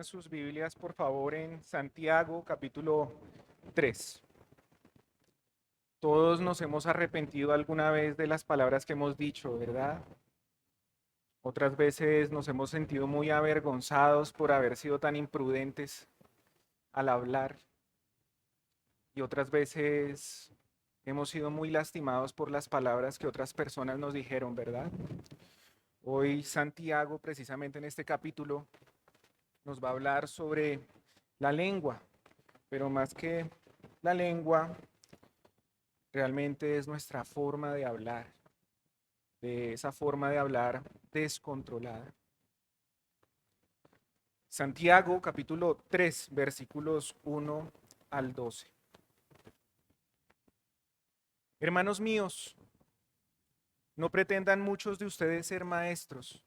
Abran sus Biblias, por favor, en Santiago, capítulo 3. Todos nos hemos arrepentido alguna vez de las palabras que hemos dicho, ¿verdad? Otras veces nos hemos sentido muy avergonzados por haber sido tan imprudentes al hablar. Y otras veces hemos sido muy lastimados por las palabras que otras personas nos dijeron, ¿verdad? Hoy Santiago, precisamente en este capítulo, nos va a hablar sobre la lengua, pero más que la lengua, realmente es nuestra forma de hablar, de esa forma de hablar descontrolada. Santiago capítulo 3, versículos 1 al 12. Hermanos míos, no pretendan muchos de ustedes ser maestros,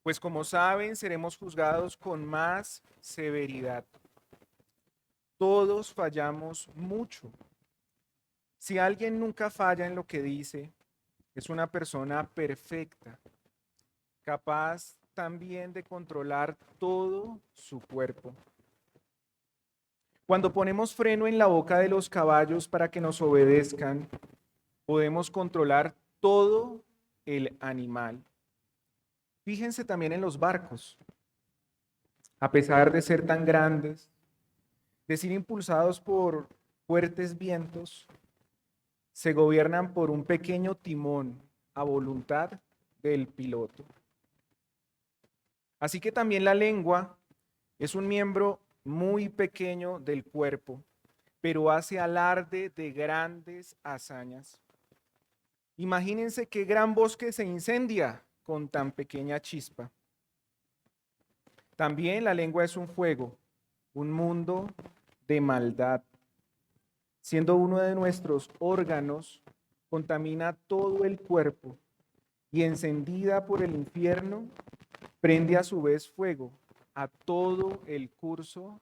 pues como saben, seremos juzgados con más severidad. Todos fallamos mucho. Si alguien nunca falla en lo que dice, es una persona perfecta, capaz también de controlar todo su cuerpo. Cuando ponemos freno en la boca de los caballos para que nos obedezcan, podemos controlar todo el animal. Fíjense también en los barcos. A pesar de ser tan grandes, de ser impulsados por fuertes vientos, se gobiernan por un pequeño timón a voluntad del piloto. Así que también la lengua es un miembro muy pequeño del cuerpo, pero hace alarde de grandes hazañas. Imagínense qué gran bosque se incendia con tan pequeña chispa. También la lengua es un fuego, un mundo de maldad. Siendo uno de nuestros órganos, contamina todo el cuerpo y encendida por el infierno, prende a su vez fuego a todo el curso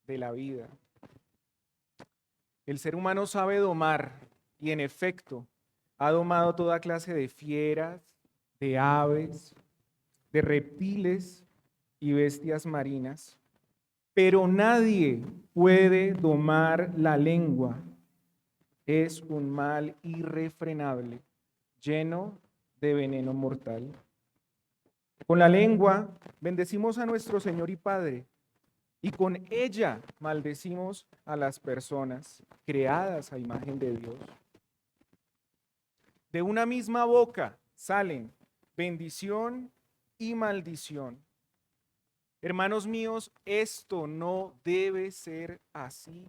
de la vida. El ser humano sabe domar y en efecto ha domado toda clase de fieras, de aves, de reptiles y bestias marinas, pero nadie puede domar la lengua. Es un mal irrefrenable, lleno de veneno mortal. Con la lengua bendecimos a nuestro Señor y Padre, y con ella maldecimos a las personas creadas a imagen de Dios. De una misma boca salen bendición y maldición. Hermanos míos, esto no debe ser así.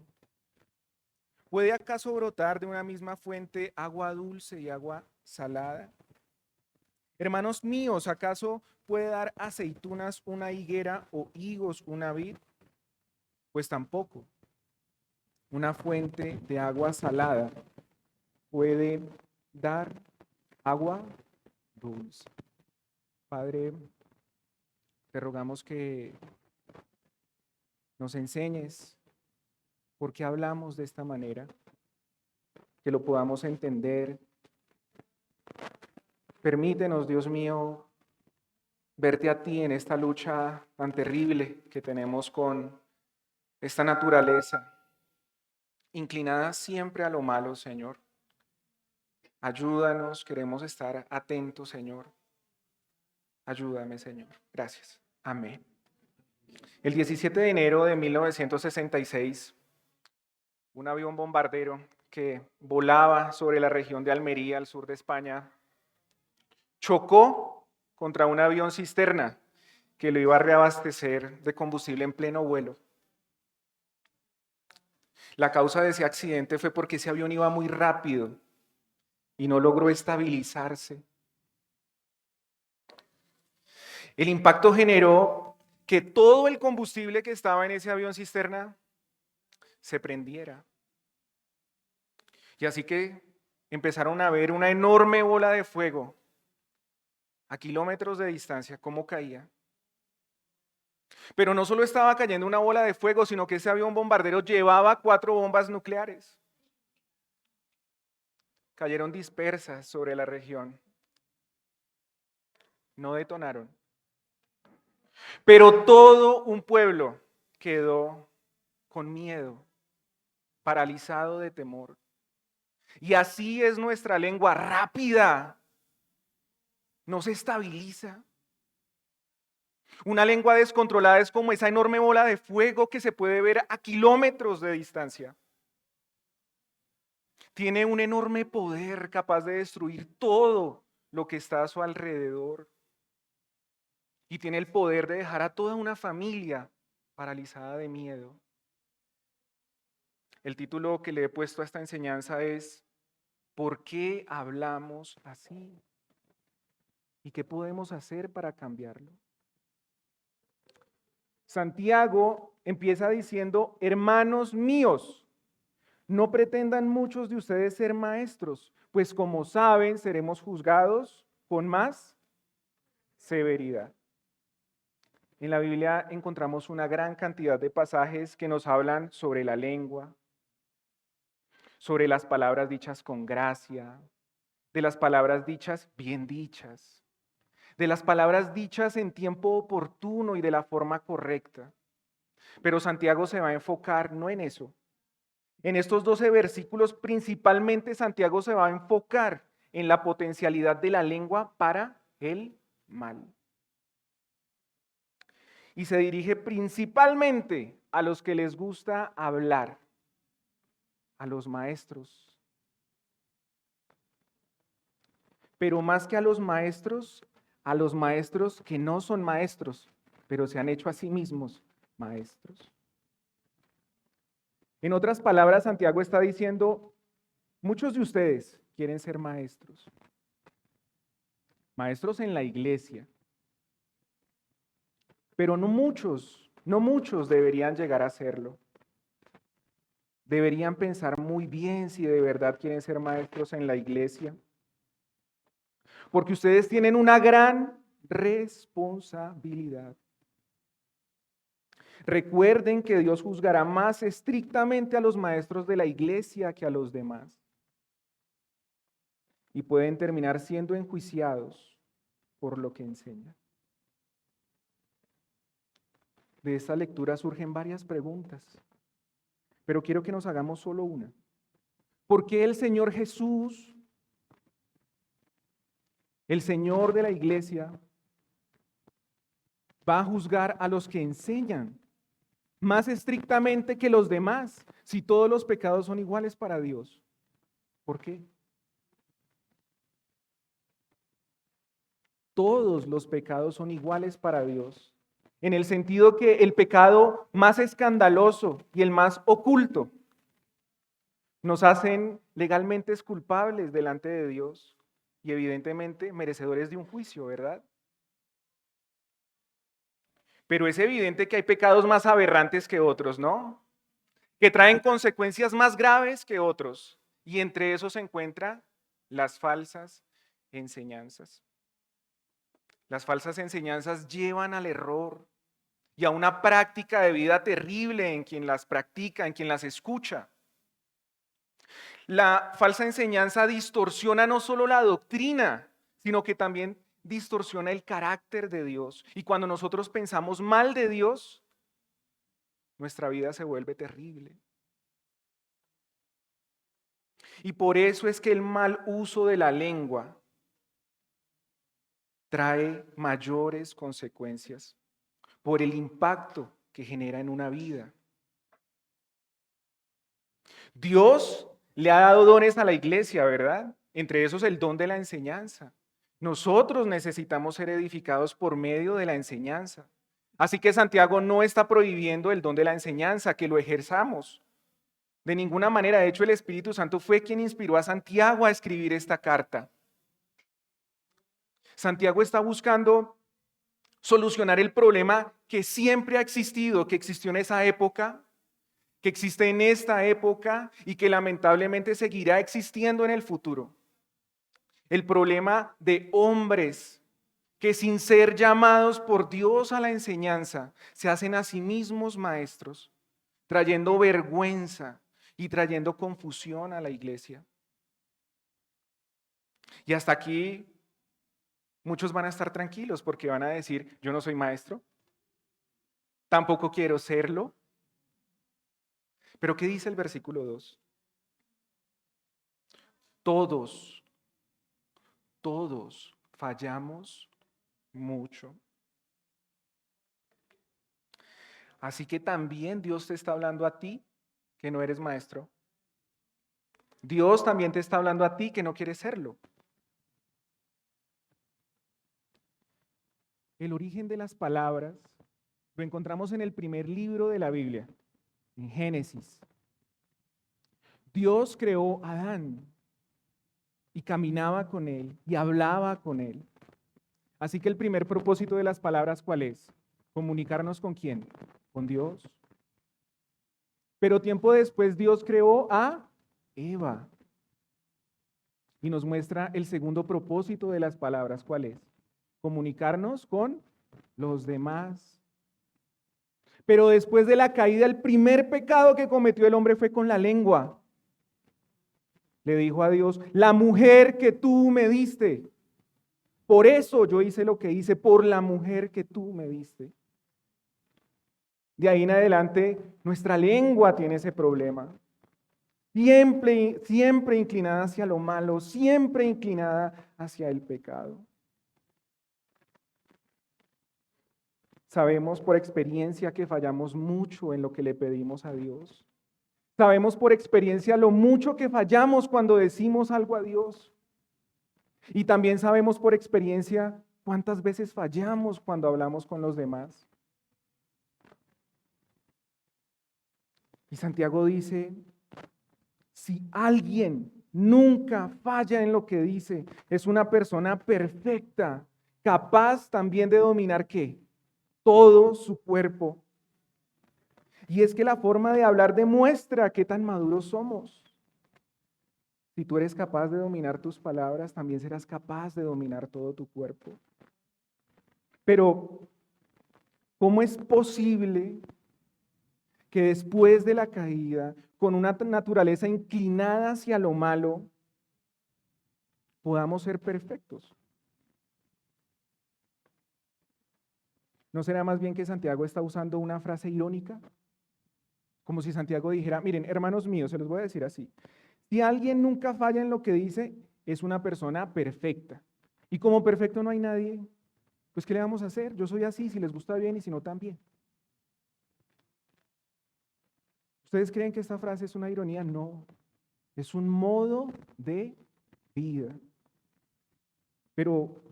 ¿Puede acaso brotar de una misma fuente agua dulce y agua salada? Hermanos míos, ¿acaso puede dar aceitunas una higuera o higos una vid? Pues tampoco. Una fuente de agua salada puede dar agua dulce. Padre, te rogamos que nos enseñes por qué hablamos de esta manera, que lo podamos entender. Permítenos, Dios mío, verte a ti en esta lucha tan terrible que tenemos con esta naturaleza, inclinada siempre a lo malo, Señor. Ayúdanos, queremos estar atentos, Señor. Ayúdame, Señor. Gracias. Amén. El 17 de enero de 1966, un avión bombardero que volaba sobre la región de Almería, al sur de España, chocó contra un avión cisterna que lo iba a reabastecer de combustible en pleno vuelo. La causa de ese accidente fue porque ese avión iba muy rápido y no logró estabilizarse. El impacto generó que todo el combustible que estaba en ese avión cisterna se prendiera. Y así que empezaron a ver una enorme bola de fuego a kilómetros de distancia, cómo caía. Pero no solo estaba cayendo una bola de fuego, sino que ese avión bombardero llevaba 4 bombas nucleares. Cayeron dispersas sobre la región. No detonaron. Pero todo un pueblo quedó con miedo, paralizado de temor. Y así es nuestra lengua, rápida, no se estabiliza. Una lengua descontrolada es como esa enorme bola de fuego que se puede ver a kilómetros de distancia. Tiene un enorme poder capaz de destruir todo lo que está a su alrededor. Y tiene el poder de dejar a toda una familia paralizada de miedo. El título que le he puesto a esta enseñanza es ¿por qué hablamos así? ¿Y qué podemos hacer para cambiarlo? Santiago empieza diciendo, hermanos míos, no pretendan muchos de ustedes ser maestros, pues como saben, seremos juzgados con más severidad. En la Biblia encontramos una gran cantidad de pasajes que nos hablan sobre la lengua, sobre las palabras dichas con gracia, de las palabras dichas bien dichas, de las palabras dichas en tiempo oportuno y de la forma correcta. Pero Santiago se va a enfocar no en eso. En estos 12 versículos, principalmente Santiago se va a enfocar en la potencialidad de la lengua para el mal. Y se dirige principalmente a los que les gusta hablar, a los maestros. Pero más que a los maestros que no son maestros, pero se han hecho a sí mismos maestros. En otras palabras, Santiago está diciendo, muchos de ustedes quieren ser maestros, maestros en la iglesia, pero no muchos deberían llegar a serlo. Deberían pensar muy bien si de verdad quieren ser maestros en la iglesia, porque ustedes tienen una gran responsabilidad. Recuerden que Dios juzgará más estrictamente a los maestros de la iglesia que a los demás. Y pueden terminar siendo enjuiciados por lo que enseñan. De esta lectura surgen varias preguntas, pero quiero que nos hagamos solo una. ¿Por qué el Señor Jesús, el Señor de la iglesia, va a juzgar a los que enseñan más estrictamente que los demás, si todos los pecados son iguales para Dios? ¿Por qué? Todos los pecados son iguales para Dios, en el sentido que el pecado más escandaloso y el más oculto nos hacen legalmente culpables delante de Dios y evidentemente merecedores de un juicio, ¿verdad? Pero es evidente que hay pecados más aberrantes que otros, ¿no? Que traen consecuencias más graves que otros. Y entre esos se encuentran las falsas enseñanzas. Las falsas enseñanzas llevan al error y a una práctica de vida terrible en quien las practica, en quien las escucha. La falsa enseñanza distorsiona no solo la doctrina, sino que también distorsiona el carácter de Dios. Y cuando nosotros pensamos mal de Dios, nuestra vida se vuelve terrible. Y por eso es que el mal uso de la lengua trae mayores consecuencias por el impacto que genera en una vida. Dios le ha dado dones a la iglesia, ¿verdad? Entre esos el don de la enseñanza. Nosotros necesitamos ser edificados por medio de la enseñanza. Así que Santiago no está prohibiendo el don de la enseñanza, que lo ejerzamos. De ninguna manera. De hecho, el Espíritu Santo fue quien inspiró a Santiago a escribir esta carta. Santiago está buscando solucionar el problema que siempre ha existido, que existió en esa época, que existe en esta época y que lamentablemente seguirá existiendo en el futuro. El problema de hombres que sin ser llamados por Dios a la enseñanza, se hacen a sí mismos maestros, trayendo vergüenza y trayendo confusión a la iglesia. Y hasta aquí muchos van a estar tranquilos porque van a decir, yo no soy maestro, Tampoco quiero serlo. Pero ¿qué dice el versículo 2? Todos, todos fallamos mucho. Así que también Dios te está hablando a ti que no eres maestro. Dios también te está hablando a ti que no quieres serlo. El origen de las palabras lo encontramos en el primer libro de la Biblia, en Génesis. Dios creó a Adán y caminaba con él y hablaba con él. Así que el primer propósito de las palabras, ¿cuál es? ¿Comunicarnos con quién? Con Dios. Pero tiempo después Dios creó a Eva y nos muestra el segundo propósito de las palabras, ¿cuál es? Comunicarnos con los demás. Pero después de la caída, el primer pecado que cometió el hombre fue con la lengua. Le dijo a Dios, la mujer que tú me diste. Por eso yo hice lo que hice, por la mujer que tú me diste. De ahí en adelante, nuestra lengua tiene ese problema. Siempre, siempre inclinada hacia lo malo, siempre inclinada hacia el pecado. Sabemos por experiencia que fallamos mucho en lo que le pedimos a Dios. Sabemos por experiencia lo mucho que fallamos cuando decimos algo a Dios. Y también sabemos por experiencia cuántas veces fallamos cuando hablamos con los demás. Y Santiago dice, si alguien nunca falla en lo que dice, es una persona perfecta, capaz también de dominar ¿qué? Todo su cuerpo. Y es que la forma de hablar demuestra qué tan maduros somos. Si tú eres capaz de dominar tus palabras, también serás capaz de dominar todo tu cuerpo. Pero, ¿cómo es posible que después de la caída, con una naturaleza inclinada hacia lo malo, podamos ser perfectos? ¿No será más bien que Santiago está usando una frase irónica? Como si Santiago dijera, miren, hermanos míos, se los voy a decir así. Si alguien nunca falla en lo que dice, es una persona perfecta. Y como perfecto no hay nadie, pues ¿qué le vamos a hacer? Yo soy así, si les gusta bien y si no también. ¿Ustedes creen que esta frase es una ironía? No, es un modo de vida. Pero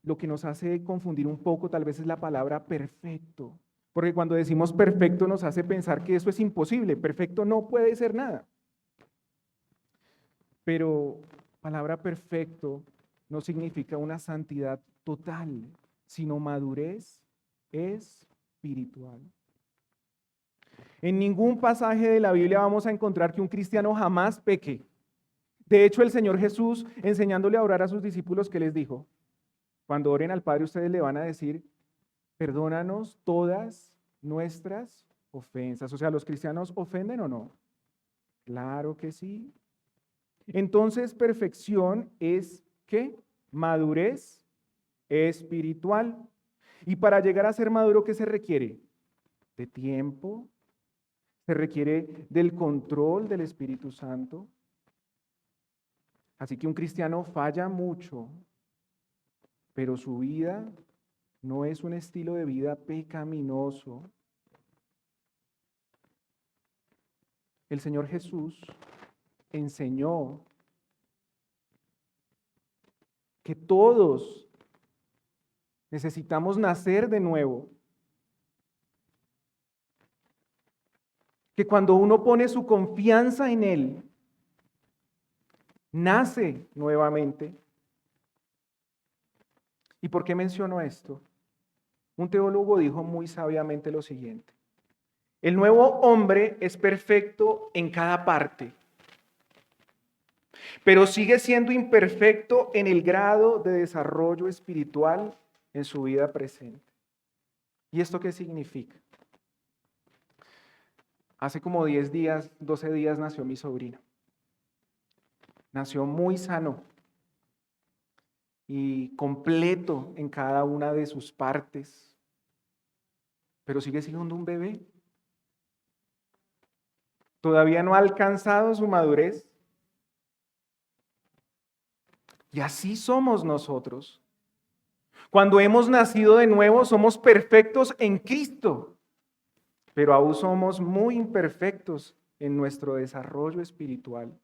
lo que nos hace confundir un poco tal vez es la palabra perfecto. Porque cuando decimos perfecto nos hace pensar que eso es imposible. Perfecto no puede ser nada. Pero palabra perfecto no significa una santidad total, sino madurez espiritual. En ningún pasaje de la Biblia vamos a encontrar que un cristiano jamás peque. De hecho, el Señor Jesús, enseñándole a orar a sus discípulos, ¿qué les dijo? Cuando oren al Padre, ustedes le van a decir, perdónanos todas nuestras ofensas. O sea, ¿los cristianos ofenden o no? Claro que sí. Entonces, perfección es ¿qué? Madurez espiritual. Y para llegar a ser maduro, ¿qué se requiere? De tiempo. Se requiere del control del Espíritu Santo. Así que un cristiano falla mucho, pero su vida no es un estilo de vida pecaminoso. El Señor Jesús enseñó que todos necesitamos nacer de nuevo. Que cuando uno pone su confianza en Él, nace nuevamente. ¿Y por qué menciono esto? Un teólogo dijo muy sabiamente lo siguiente: el nuevo hombre es perfecto en cada parte, pero sigue siendo imperfecto en el grado de desarrollo espiritual en su vida presente. ¿Y esto qué significa? Hace como 10 días, 12 días nació mi sobrino. Nació muy sano y completo en cada una de sus partes. pero sigue siendo un bebé. Todavía no ha alcanzado su madurez. Y así somos nosotros. Cuando hemos nacido de nuevo, somos perfectos en Cristo, pero aún somos muy imperfectos en nuestro desarrollo espiritual.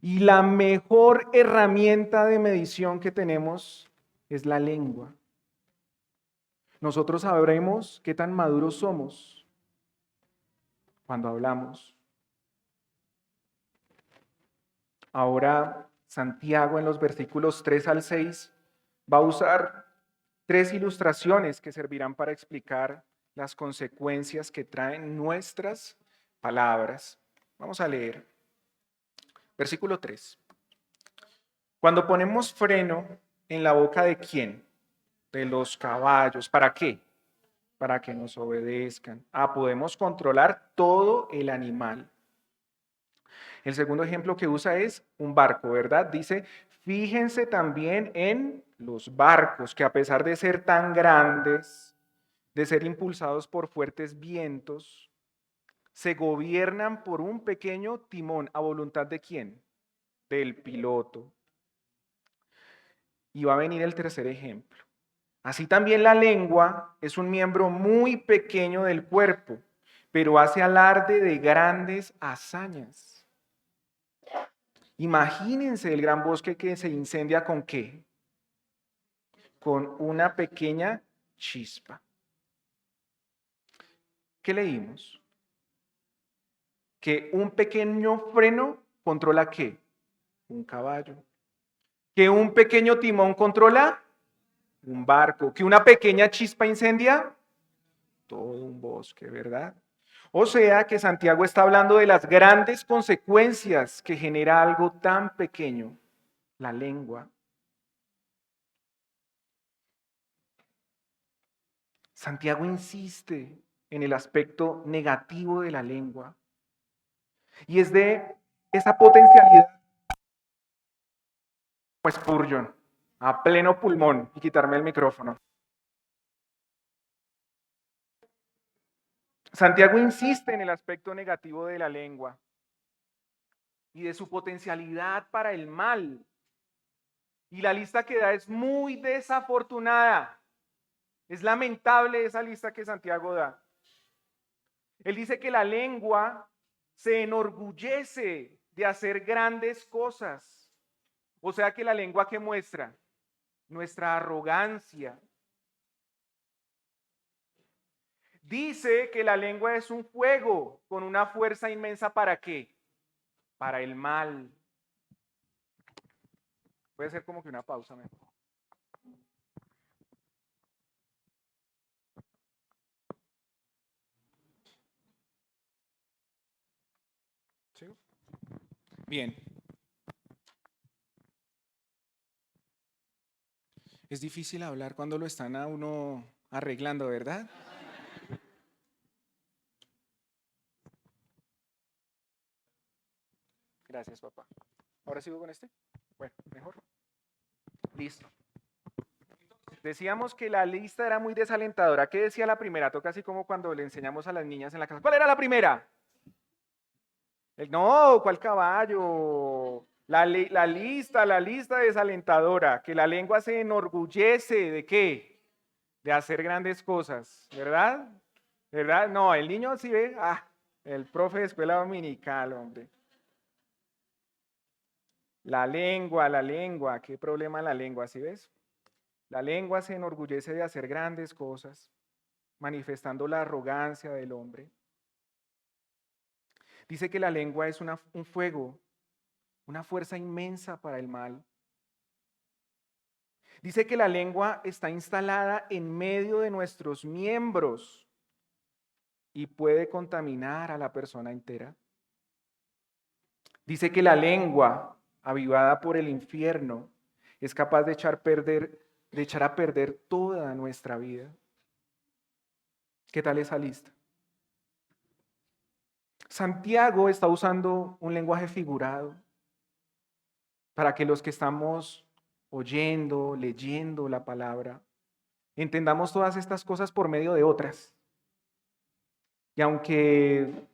Y la mejor herramienta de medición que tenemos es la lengua. Nosotros sabremos qué tan maduros somos cuando hablamos. Ahora, Santiago en los versículos 3 al 6 va a usar 3 ilustraciones que servirán para explicar las consecuencias que traen nuestras palabras. Vamos a leer. Versículo 3. Cuando ponemos freno en la boca de ¿quién? De los caballos. ¿Para qué? Para que nos obedezcan. Podemos controlar todo el animal. El segundo ejemplo que usa es un barco, ¿verdad? Dice, fíjense también en los barcos, que a pesar de ser tan grandes, de ser impulsados por fuertes vientos, se gobiernan por un pequeño timón. ¿A voluntad de quién? Del piloto. Y va a venir el tercer ejemplo. Así también la lengua es un miembro muy pequeño del cuerpo, pero hace alarde de grandes hazañas. Imagínense el gran bosque que se incendia ¿con qué? Con una pequeña chispa. ¿Qué leímos? Que un pequeño freno controla ¿qué? Un caballo. Que un pequeño timón controla un barco. Que una pequeña chispa incendia todo un bosque, ¿verdad? O sea que Santiago está hablando de las grandes consecuencias que genera algo tan pequeño, la lengua. Santiago insiste en el aspecto negativo de la lengua y es de esa potencialidad, pues Spurgeon, a pleno pulmón y quitarme el micrófono. Santiago insiste en el aspecto negativo de la lengua y de su potencialidad para el mal. Y la lista que da es muy desafortunada. Es lamentable esa lista que Santiago da. Él dice que la lengua se enorgullece de hacer grandes cosas. O sea que la lengua que muestra nuestra arrogancia. Dice que la lengua es un fuego con una fuerza inmensa ¿para qué? Para el mal. Puede ser como que una pausa mejor. ¿Sí? Bien. Es difícil hablar cuando lo están a uno arreglando, ¿verdad? Gracias, papá. ¿Ahora sigo con este? Bueno, mejor. Listo. Decíamos que la lista era muy desalentadora. ¿Qué decía la primera? Toca así como cuando le enseñamos a las niñas en la casa. ¿Cuál era la primera? No, ¿cuál caballo? La lista desalentadora. Que la lengua se enorgullece ¿de qué? De hacer grandes cosas, ¿verdad? ¿Verdad? No, el niño sí ve, el profe de escuela dominical, hombre. La lengua, qué problema la lengua, ¿sí ves? La lengua se enorgullece de hacer grandes cosas, manifestando la arrogancia del hombre. Dice que la lengua es un fuego, una fuerza inmensa para el mal. Dice que la lengua está instalada en medio de nuestros miembros y puede contaminar a la persona entera. Dice que la lengua, avivada por el infierno, es capaz de echar a perder toda nuestra vida. ¿Qué tal esa lista? Santiago está usando un lenguaje figurado para que los que estamos oyendo, leyendo la palabra, entendamos todas estas cosas por medio de otras. Y aunque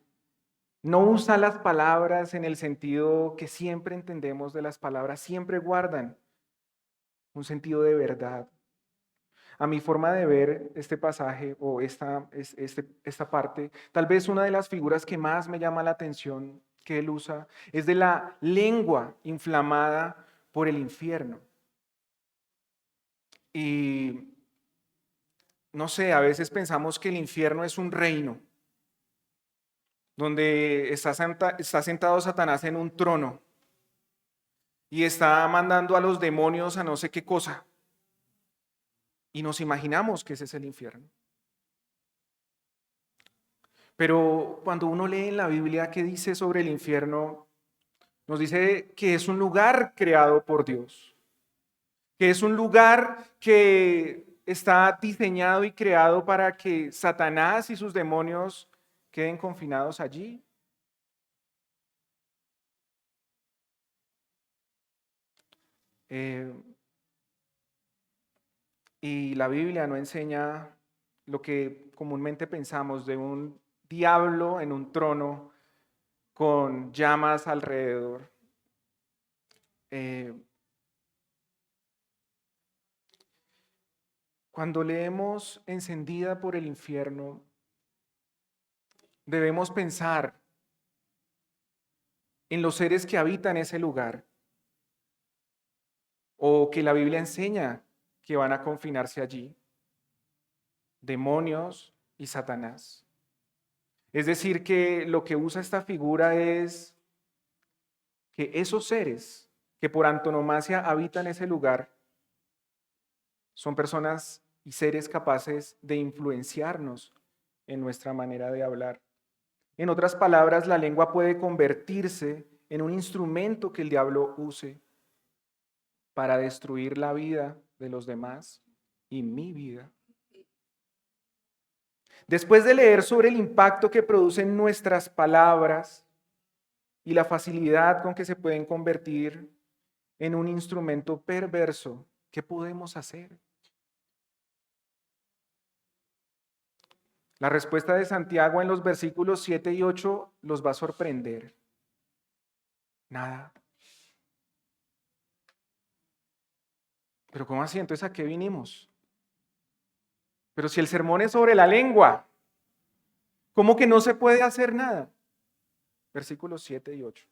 no usa las palabras en el sentido que siempre entendemos de las palabras, siempre guardan un sentido de verdad. A mi forma de ver este pasaje o esta parte, tal vez una de las figuras que más me llama la atención que él usa es de la lengua inflamada por el infierno. Y no sé, a veces pensamos que el infierno es un reino donde está sentado Satanás en un trono y está mandando a los demonios a no sé qué cosa. Y nos imaginamos que ese es el infierno. Pero cuando uno lee en la Biblia qué dice sobre el infierno, nos dice que es un lugar creado por Dios, que es un lugar que está diseñado y creado para que Satanás y sus demonios queden confinados allí. Eh, y la Biblia no enseña lo que comúnmente pensamos de un diablo en un trono con llamas alrededor. Eh, Cuando leemos encendida por el infierno, debemos pensar en los seres que habitan ese lugar o que la Biblia enseña que van a confinarse allí, demonios y Satanás. Es decir, que lo que usa esta figura es que esos seres que por antonomasia habitan ese lugar son personas y seres capaces de influenciarnos en nuestra manera de hablar. En otras palabras, la lengua puede convertirse en un instrumento que el diablo use para destruir la vida de los demás y mi vida. Después de leer sobre el impacto que producen nuestras palabras y la facilidad con que se pueden convertir en un instrumento perverso, ¿qué podemos hacer? La respuesta de Santiago en los versículos 7 y 8 los va a sorprender. Nada. Pero ¿cómo así? Entonces, ¿a qué vinimos? Pero si el sermón es sobre la lengua, ¿cómo que no se puede hacer nada? Versículos 7 y 8.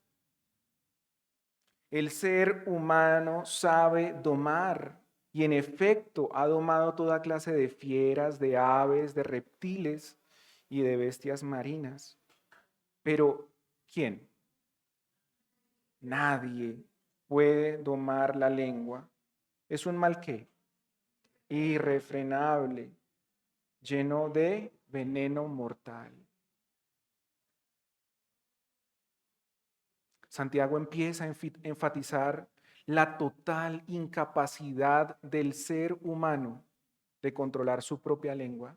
El ser humano sabe domar y en efecto ha domado toda clase de fieras, de aves, de reptiles y de bestias marinas. Pero ¿quién? Nadie puede domar la lengua. Es un mal qué, irrefrenable, lleno de veneno mortal. Santiago empieza a enfatizar la total incapacidad del ser humano de controlar su propia lengua.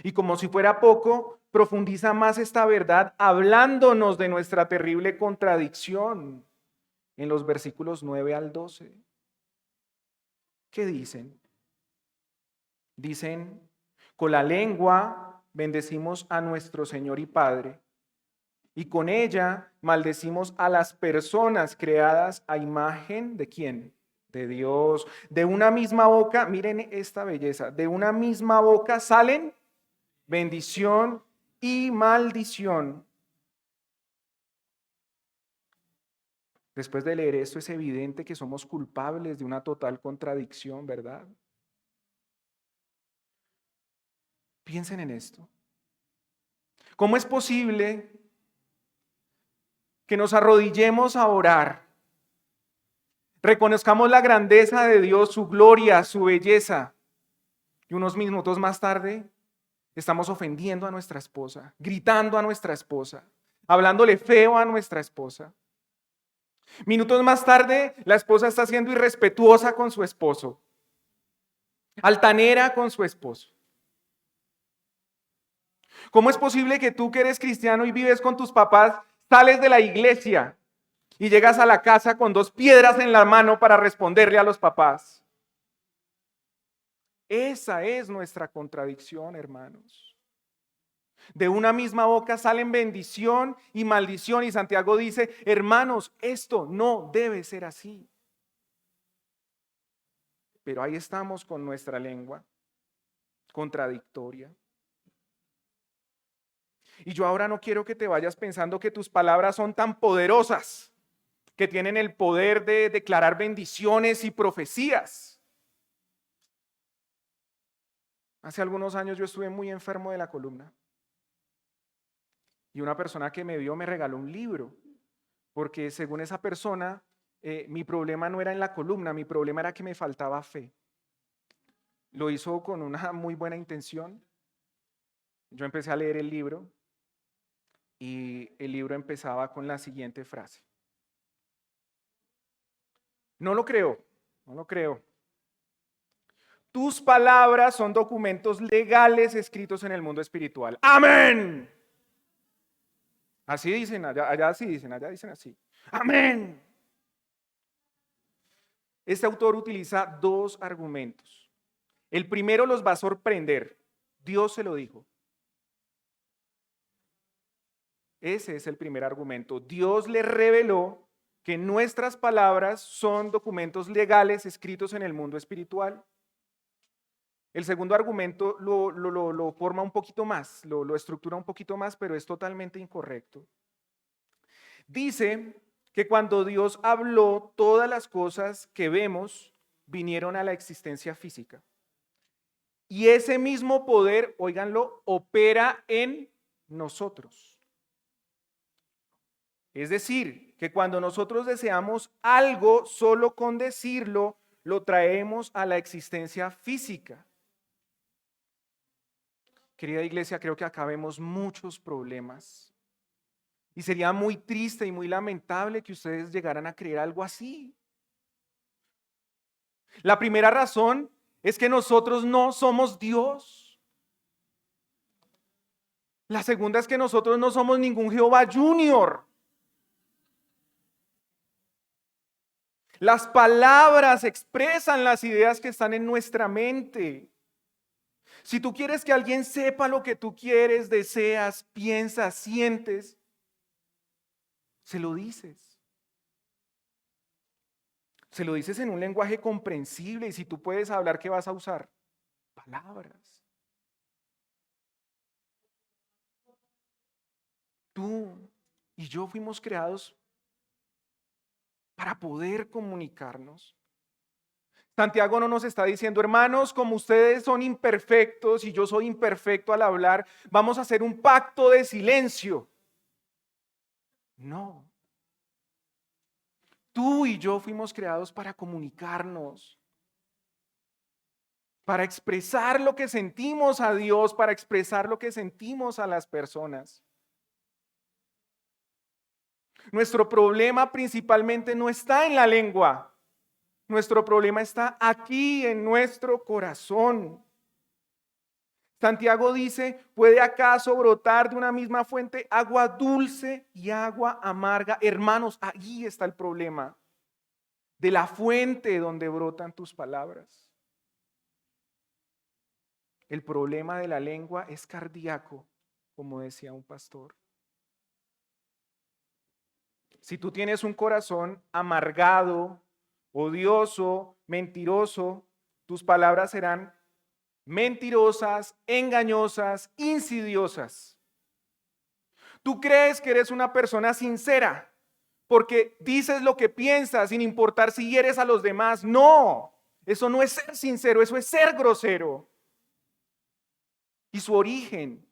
Y como si fuera poco, profundiza más esta verdad hablándonos de nuestra terrible contradicción en los versículos 9 al 12. ¿Qué dicen? Dicen, con la lengua bendecimos a nuestro Señor y Padre, y con ella maldecimos a las personas creadas a imagen ¿de quién? De Dios. De una misma boca, miren esta belleza, de una misma boca salen bendición y maldición. Después de leer esto es evidente que somos culpables de una total contradicción, ¿verdad? Piensen en esto. ¿Cómo es posible que nos arrodillemos a orar, reconozcamos la grandeza de Dios, su gloria, su belleza, y unos minutos más tarde estamos ofendiendo a nuestra esposa, gritando a nuestra esposa, hablándole feo a nuestra esposa? Minutos más tarde, la esposa está siendo irrespetuosa con su esposo, altanera con su esposo. ¿Cómo es posible que tú que eres cristiano y vives con tus papás, sales de la iglesia y llegas a la casa con 2 piedras en la mano para responderle a los papás? Esa es nuestra contradicción, hermanos. De una misma boca salen bendición y maldición. Y Santiago dice, hermanos, esto no debe ser así. Pero ahí estamos con nuestra lengua contradictoria. Y yo ahora no quiero que te vayas pensando que tus palabras son tan poderosas, que tienen el poder de declarar bendiciones y profecías. Hace algunos años yo estuve muy enfermo de la columna. Y una persona que me vio me regaló un libro, porque según esa persona, mi problema no era en la columna, mi problema era que me faltaba fe. Lo hizo con una muy buena intención. Yo empecé a leer el libro y el libro empezaba con la siguiente frase. No lo creo, no lo creo. Tus palabras son documentos legales escritos en el mundo espiritual. ¡Amén! Así dicen, allá dicen así. ¡Amén! Este autor utiliza dos argumentos. El primero los va a sorprender. Dios se lo dijo. Ese es el primer argumento. Dios le reveló que nuestras palabras son documentos legales escritos en el mundo espiritual. El segundo argumento lo forma un poquito más, lo estructura un poquito más, pero es totalmente incorrecto. Dice que cuando Dios habló, todas las cosas que vemos vinieron a la existencia física. Y ese mismo poder, óiganlo, opera en nosotros. Es decir, que cuando nosotros deseamos algo, solo con decirlo, lo traemos a la existencia física. Querida iglesia, creo que acá vemos muchos problemas. Y sería muy triste y muy lamentable que ustedes llegaran a creer algo así. La primera razón es que nosotros no somos Dios. La segunda es que nosotros no somos ningún Jehová Junior. Las palabras expresan las ideas que están en nuestra mente. Si tú quieres que alguien sepa lo que tú quieres, deseas, piensas, sientes, se lo dices. Se lo dices en un lenguaje comprensible y si tú puedes hablar, ¿qué vas a usar? Palabras. Tú y yo fuimos creados para poder comunicarnos. Santiago no nos está diciendo, hermanos, como ustedes son imperfectos y yo soy imperfecto al hablar, vamos a hacer un pacto de silencio. No. Tú y yo fuimos creados para comunicarnos, para expresar lo que sentimos a Dios, para expresar lo que sentimos a las personas. Nuestro problema principalmente no está en la lengua. Nuestro problema está aquí en nuestro corazón. Santiago dice, ¿puede acaso brotar de una misma fuente agua dulce y agua amarga? Hermanos, ahí está el problema. De la fuente donde brotan tus palabras. El problema de la lengua es cardíaco, como decía un pastor. Si tú tienes un corazón amargado, odioso, mentiroso, tus palabras serán mentirosas, engañosas, insidiosas. Tú crees que eres una persona sincera porque dices lo que piensas sin importar si hieres a los demás. No, eso no es ser sincero, eso es ser grosero. Y su origen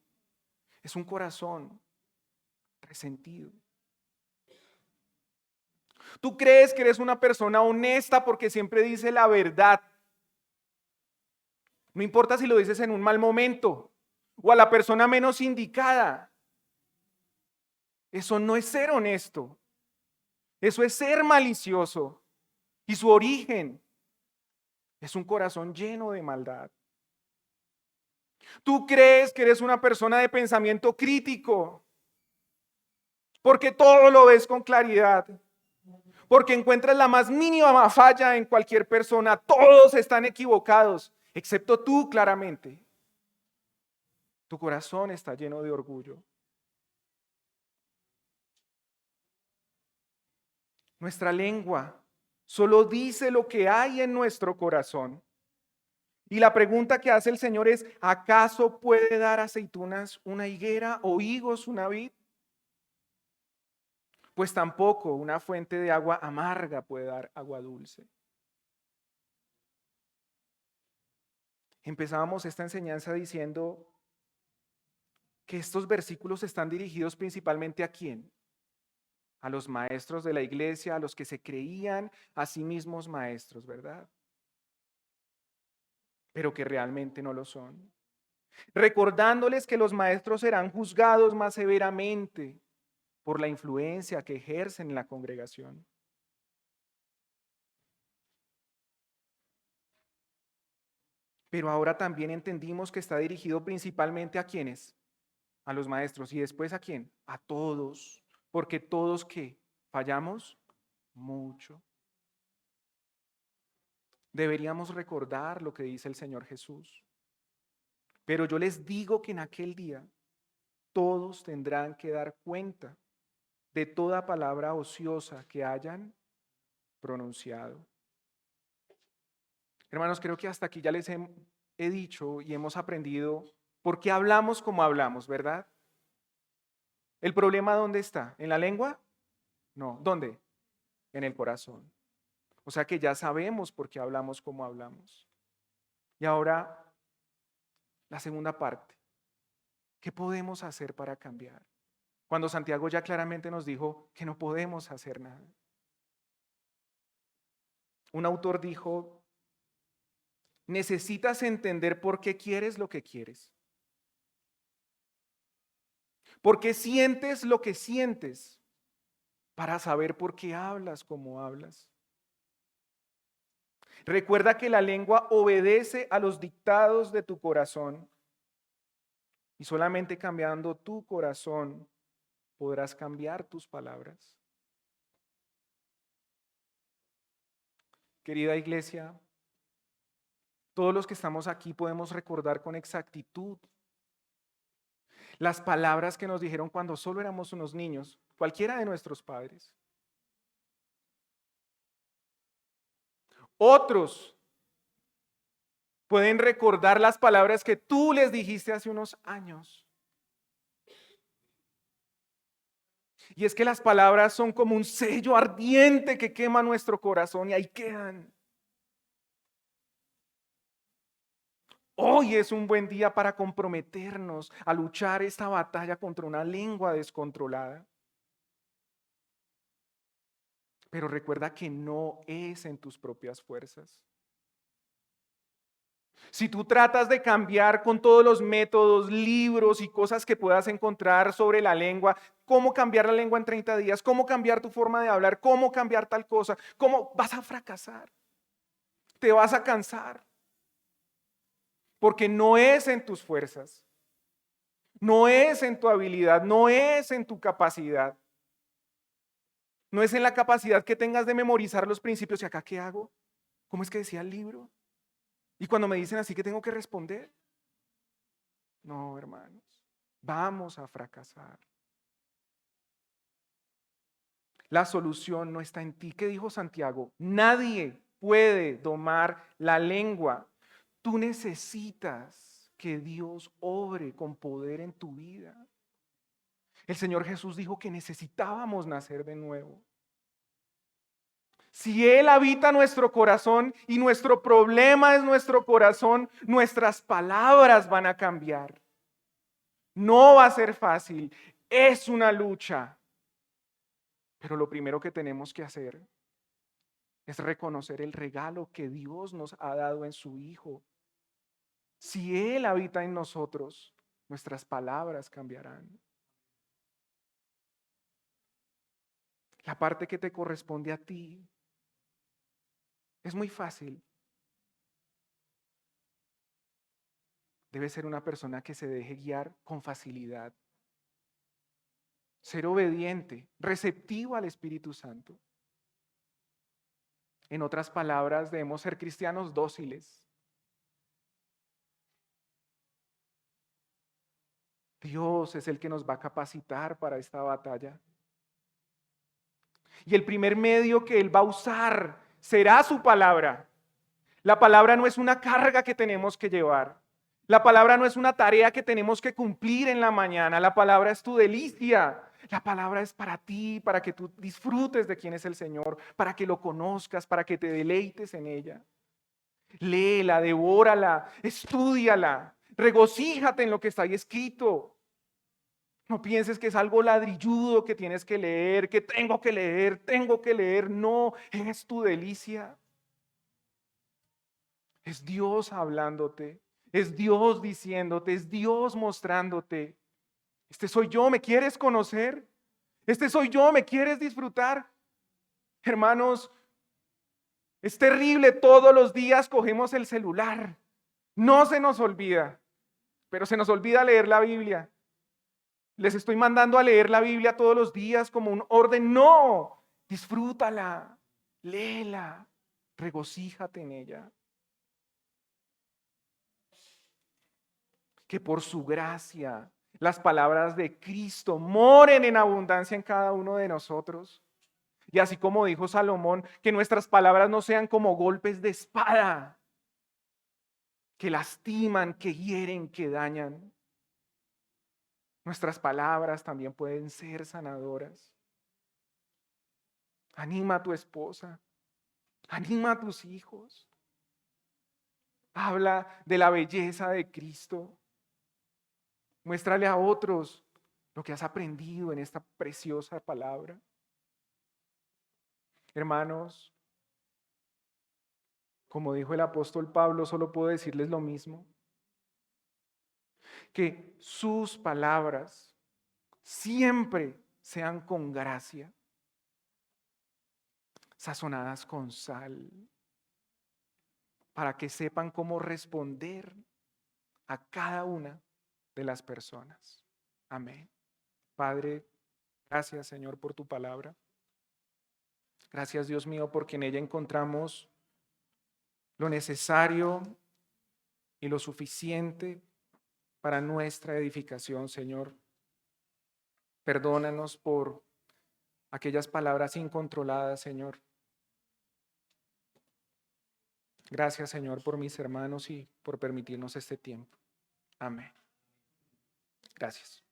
es un corazón resentido. Tú crees que eres una persona honesta porque siempre dice la verdad. No importa si lo dices en un mal momento o a la persona menos indicada. Eso no es ser honesto. Eso es ser malicioso. Y su origen es un corazón lleno de maldad. Tú crees que eres una persona de pensamiento crítico porque todo lo ves con claridad. Porque encuentras la más mínima falla en cualquier persona. Todos están equivocados, excepto tú claramente. Tu corazón está lleno de orgullo. Nuestra lengua solo dice lo que hay en nuestro corazón. Y la pregunta que hace el Señor es, ¿acaso puede dar aceitunas una higuera o higos una vid? Pues tampoco una fuente de agua amarga puede dar agua dulce. Empezábamos esta enseñanza diciendo que estos versículos están dirigidos principalmente ¿a quién? A los maestros de la iglesia, a los que se creían a sí mismos maestros, ¿verdad? Pero que realmente no lo son. Recordándoles que los maestros serán juzgados más severamente por la influencia que ejercen en la congregación. Pero ahora también entendimos que está dirigido principalmente ¿a quiénes? A los maestros. ¿Y después a quién? A todos. Porque todos ¿qué? Fallamos mucho. Deberíamos recordar lo que dice el Señor Jesús. Pero yo les digo que en aquel día todos tendrán que dar cuenta de toda palabra ociosa que hayan pronunciado. Hermanos, creo que hasta aquí ya les he dicho y hemos aprendido por qué hablamos como hablamos, ¿verdad? ¿El problema dónde está? ¿En la lengua? No. ¿Dónde? En el corazón. O sea que ya sabemos por qué hablamos como hablamos. Y ahora, la segunda parte. ¿Qué podemos hacer para cambiar? Cuando Santiago ya claramente nos dijo que no podemos hacer nada. Un autor dijo, necesitas entender por qué quieres lo que quieres. ¿Por qué sientes lo que sientes? Para saber por qué hablas como hablas. Recuerda que la lengua obedece a los dictados de tu corazón y solamente cambiando tu corazón podrás cambiar tus palabras. Querida iglesia, todos los que estamos aquí podemos recordar con exactitud las palabras que nos dijeron cuando solo éramos unos niños, cualquiera de nuestros padres. Otros pueden recordar las palabras que tú les dijiste hace unos años. Y es que las palabras son como un sello ardiente que quema nuestro corazón y ahí quedan. Hoy es un buen día para comprometernos a luchar esta batalla contra una lengua descontrolada. Pero recuerda que no es en tus propias fuerzas. Si tú tratas de cambiar con todos los métodos, libros y cosas que puedas encontrar sobre la lengua, cómo cambiar la lengua en 30 días, cómo cambiar tu forma de hablar, cómo cambiar tal cosa, cómo vas a fracasar, te vas a cansar, porque no es en tus fuerzas, no es en tu habilidad, no es en tu capacidad, no es en la capacidad que tengas de memorizar los principios. ¿Y acá qué hago? ¿Cómo es que decía el libro? Y cuando me dicen así, ¿qué tengo que responder? No, hermanos, vamos a fracasar. La solución no está en ti. ¿Qué dijo Santiago? Nadie puede domar la lengua. Tú necesitas que Dios obre con poder en tu vida. El Señor Jesús dijo que necesitábamos nacer de nuevo. Si Él habita nuestro corazón y nuestro problema es nuestro corazón, nuestras palabras van a cambiar. No va a ser fácil, es una lucha. Pero lo primero que tenemos que hacer es reconocer el regalo que Dios nos ha dado en su Hijo. Si Él habita en nosotros, nuestras palabras cambiarán. La parte que te corresponde a ti es muy fácil. Debes ser una persona que se deje guiar con facilidad. Ser obediente, receptivo al Espíritu Santo. En otras palabras, debemos ser cristianos dóciles. Dios es el que nos va a capacitar para esta batalla. Y el primer medio que Él va a usar será su palabra. La palabra no es una carga que tenemos que llevar. La palabra no es una tarea que tenemos que cumplir en la mañana. La palabra es tu delicia. La palabra es para ti, para que tú disfrutes de quién es el Señor, para que lo conozcas, para que te deleites en ella. Léela, devórala, estúdiala, regocíjate en lo que está ahí escrito. No pienses que es algo ladrilludo que tienes que leer, que tengo que leer, tengo que leer. No, es tu delicia. Es Dios hablándote, es Dios diciéndote, es Dios mostrándote. Este soy yo, ¿me quieres conocer? Este soy yo, ¿me quieres disfrutar? Hermanos, es terrible, todos los días cogemos el celular. No se nos olvida, pero se nos olvida leer la Biblia. Les estoy mandando a leer la Biblia todos los días como un orden. No, disfrútala, léela, regocíjate en ella. Que por su gracia las palabras de Cristo moren en abundancia en cada uno de nosotros. Y así como dijo Salomón, que nuestras palabras no sean como golpes de espada, que lastiman, que hieren, que dañan. Nuestras palabras también pueden ser sanadoras. Anima a tu esposa, anima a tus hijos. Habla de la belleza de Cristo. Muéstrale a otros lo que has aprendido en esta preciosa palabra. Hermanos, como dijo el apóstol Pablo, solo puedo decirles lo mismo, que sus palabras siempre sean con gracia, sazonadas con sal, para que sepan cómo responder a cada una de las personas. Amén. Padre, gracias Señor por tu palabra. Gracias Dios mío porque en ella encontramos lo necesario y lo suficiente para nuestra edificación, Señor. Perdónanos por aquellas palabras incontroladas, Señor. Gracias, Señor, por mis hermanos y por permitirnos este tiempo. Amén. Gracias.